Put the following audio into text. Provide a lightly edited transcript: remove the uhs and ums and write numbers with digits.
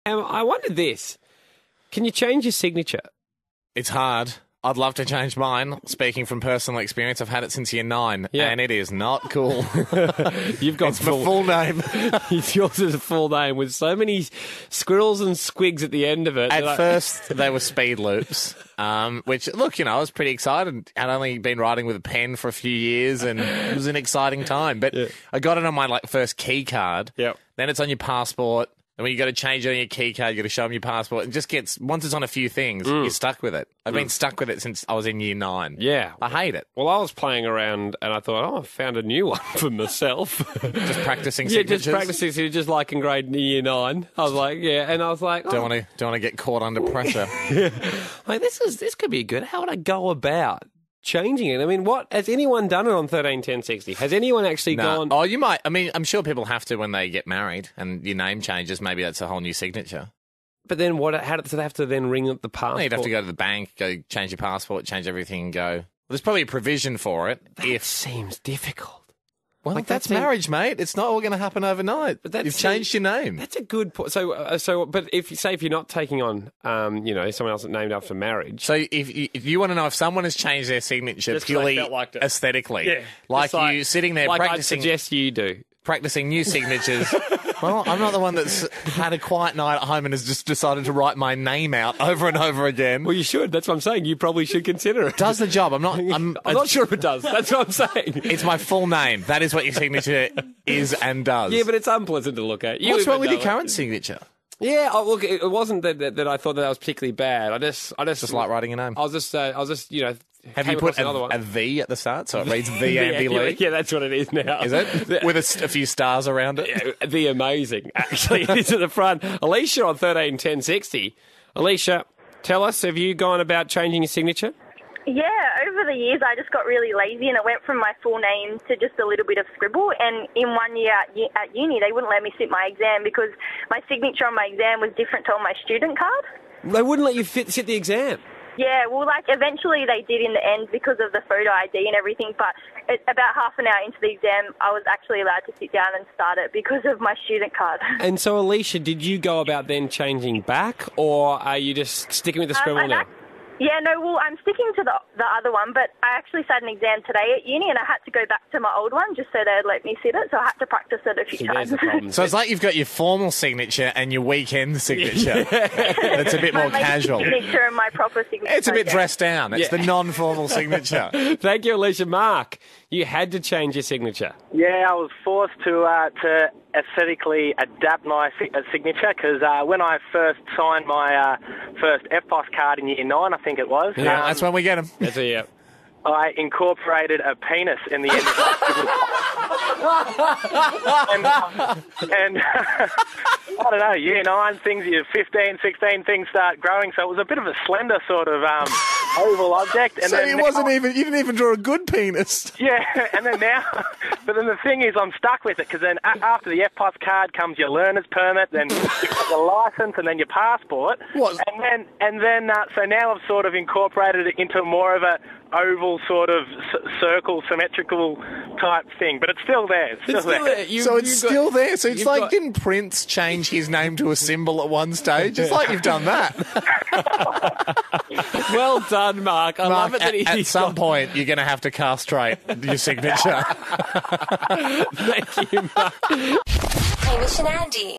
I wondered this. Can you change your signature? It's hard. I'd love to change mine. Speaking from personal experience, I've had it since year 9, and it is not cool. You've got my full name. Yours is a full name with so many squirrels and squigs at the end of it. At first, they were speed loops, which, look, I was pretty excited. I'd only been writing with a pen for a few years, and it was an exciting time. But I got it on my first key card. Yep. Then it's on your passport. And when you got to change it on your key card, you got to show them your passport. It just gets, once it's on a few things, you're stuck with it. I've been stuck with it since I was in year 9. Yeah. I hate it. Well, I was playing around and I thought, I found a new one for myself. Just practicing signatures? Yeah, just practicing signatures, just like in grade year 9. I was like, and I was like... Don't want to get caught under pressure. Like, this could be good. How would I go about changing it? I mean, has anyone done it on 131060? Has anyone actually gone... Oh, you might. I mean, I'm sure people have to when they get married and your name changes. Maybe that's a whole new signature. But then how do they have to then ring up the passport? No, you'd have to go to the bank, go change your passport, change everything and go... Well, there's probably a provision for it. That seems difficult. Well, that's marriage, mate. It's not all going to happen overnight. But you've changed your name. That's a good point. So, but if you're not taking on, someone else that's named after marriage. So, if you want to know if someone has changed their signature purely aesthetically, you sitting there practicing, I'd suggest you do practicing new signatures. Well, I'm not the one that's had a quiet night at home and has just decided to write my name out over and over again. Well, you should. That's what I'm saying. You probably should consider it. Does the job. I'm not sure if it does. That's what I'm saying. It's my full name. That is what your signature is and does. Yeah, but it's unpleasant to look at. What's wrong with your current signature? Yeah, look, it wasn't that I thought that was particularly bad. I just like writing a name. I was just Have you put a V at the start so it reads the Andy Lee? Yeah, that's what it is now. Is it? With a few stars around it? Yeah, the amazing, actually. It is at the front. Alicia on 131060. Alicia, tell us, have you gone about changing your signature? Yeah, over the years I just got really lazy and it went from my full name to just a little bit of scribble. And in 1 year at uni, they wouldn't let me sit my exam because my signature on my exam was different to on my student card. They wouldn't let you sit the exam? Yeah, well, eventually they did in the end because of the photo ID and everything, but about half an hour into the exam, I was actually allowed to sit down and start it because of my student card. And so, Alicia, did you go about then changing back, or are you just sticking with the scribble now? Yeah, no, well, I'm sticking to the other one, but I actually sat an exam today at uni and I had to go back to my old one just so they'd let me sit it, so I had to practice it a few times. So it's like you've got your formal signature and your weekend signature. It's a bit more casual. My signature and my proper signature. It's a bit dressed down. It's the non-formal signature. Thank you, Alicia. Mark, you had to change your signature. Yeah, I was forced to aesthetically adapt my signature because when I first signed my first FPOS card in year 9, I think it was. Yeah, that's when we get them. That's it, yeah. I incorporated a penis in the end of my and I don't know, year 9 things, year 15, 16 things start growing, so it was a bit of a slender sort of oval object. And so then you didn't even draw a good penis. Yeah, and then now, but then the thing is I'm stuck with it because then after the FPOS card comes your learner's permit, then you've got the licence and then your passport. What? And then so now I've sort of incorporated it into more of a oval sort of circle, symmetrical type thing, but it's still there. It's still there. So it's like, didn't Prince change his name to a symbol at one stage? It's like you've done that. Well done, Mark. I love it that at some point you're going to have to castrate your signature. Thank you, Mark. Hamish and Andy.